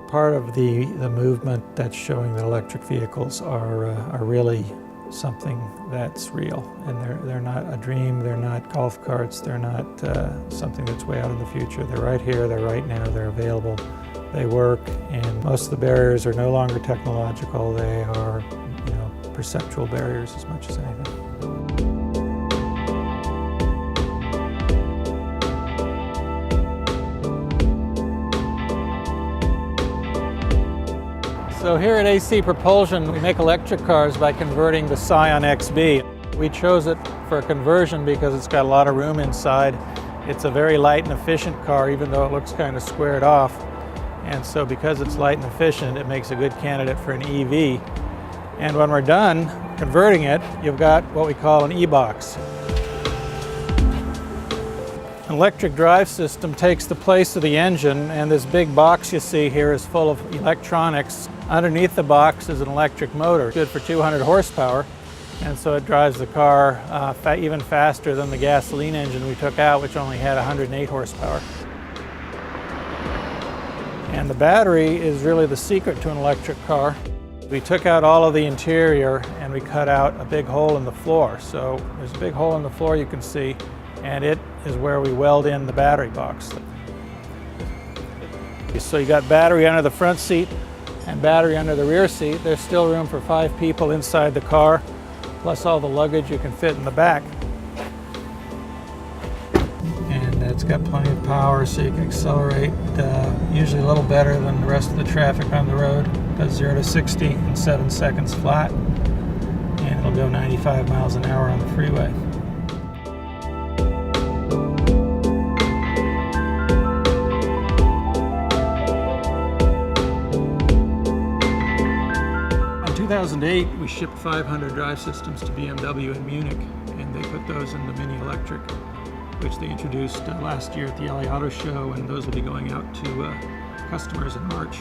part of the movement that's showing that electric vehicles are really something that's real, and they're not a dream, they're not golf carts, they're not something that's way out in the future. They're right here, they're right now, they're available, they work, and most of the barriers are no longer technological, they are, perceptual barriers as much as anything. So here at AC Propulsion, we make electric cars by converting the Scion XB. We chose it for a conversion because it's got a lot of room inside. It's a very light and efficient car, even though it looks kind of squared off. And so because it's light and efficient, it makes a good candidate for an EV. And when we're done converting it, you've got what we call an e-box. An electric drive system takes the place of the engine, and this big box you see here is full of electronics. Underneath the box is an electric motor, good for 200 horsepower, and so it drives the car even faster than the gasoline engine we took out, which only had 108 horsepower. And the battery is really the secret to an electric car. We took out all of the interior and we cut out a big hole in the floor. So there's a big hole in the floor you can see, and it is where we weld in the battery box. So you got battery under the front seat and battery under the rear seat. There's still room for 5 people inside the car, plus all the luggage you can fit in the back. And it's got plenty of power, so you can accelerate usually a little better than the rest of the traffic on the road. It does 0 to 60 in 7 seconds flat, and it'll go 95 miles an hour on the freeway. In 2008, we shipped 500 drive systems to BMW in Munich, and they put those in the Mini Electric, which they introduced last year at the EV-Auto show, and those will be going out to customers in March.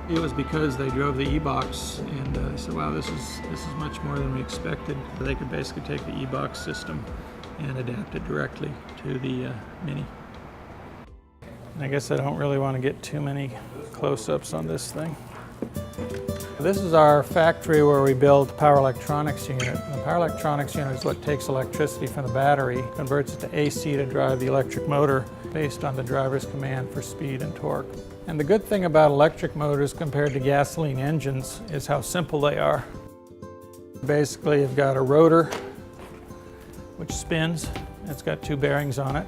It was because they drove the e-box, and they said, wow, this is much more than we expected. They could basically take the e-box system and adapt it directly to the Mini. And I guess I don't really want to get too many close-ups on this thing. This is our factory where we build the power electronics unit. And the power electronics unit is what takes electricity from the battery, converts it to AC to drive the electric motor based on the driver's command for speed and torque. And the good thing about electric motors compared to gasoline engines is how simple they are. Basically, you've got a rotor which spins. It's got 2 bearings on it.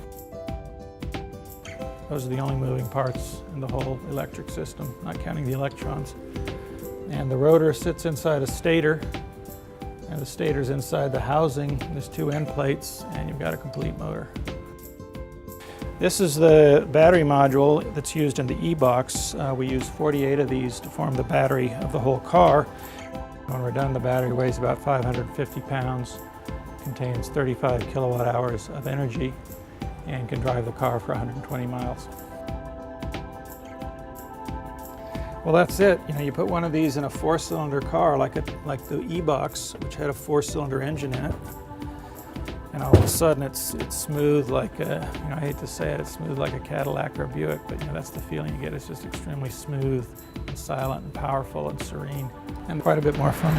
Those are the only moving parts in the whole electric system, not counting the electrons. And the rotor sits inside a stator, and the stator's inside the housing. There's 2 end plates, and you've got a complete motor. This is the battery module that's used in the e-box. We use 48 of these to form the battery of the whole car. When we're done, the battery weighs about 550 pounds, contains 35 kilowatt hours of energy, and can drive the car for 120 miles. Well, that's it. You put one of these in a 4-cylinder car like the e-box, which had a 4-cylinder engine in it, and all of a sudden it's smooth like I hate to say it, it's smooth like a Cadillac or a Buick, but that's the feeling you get. It's just extremely smooth and silent and powerful and serene, and quite a bit more fun.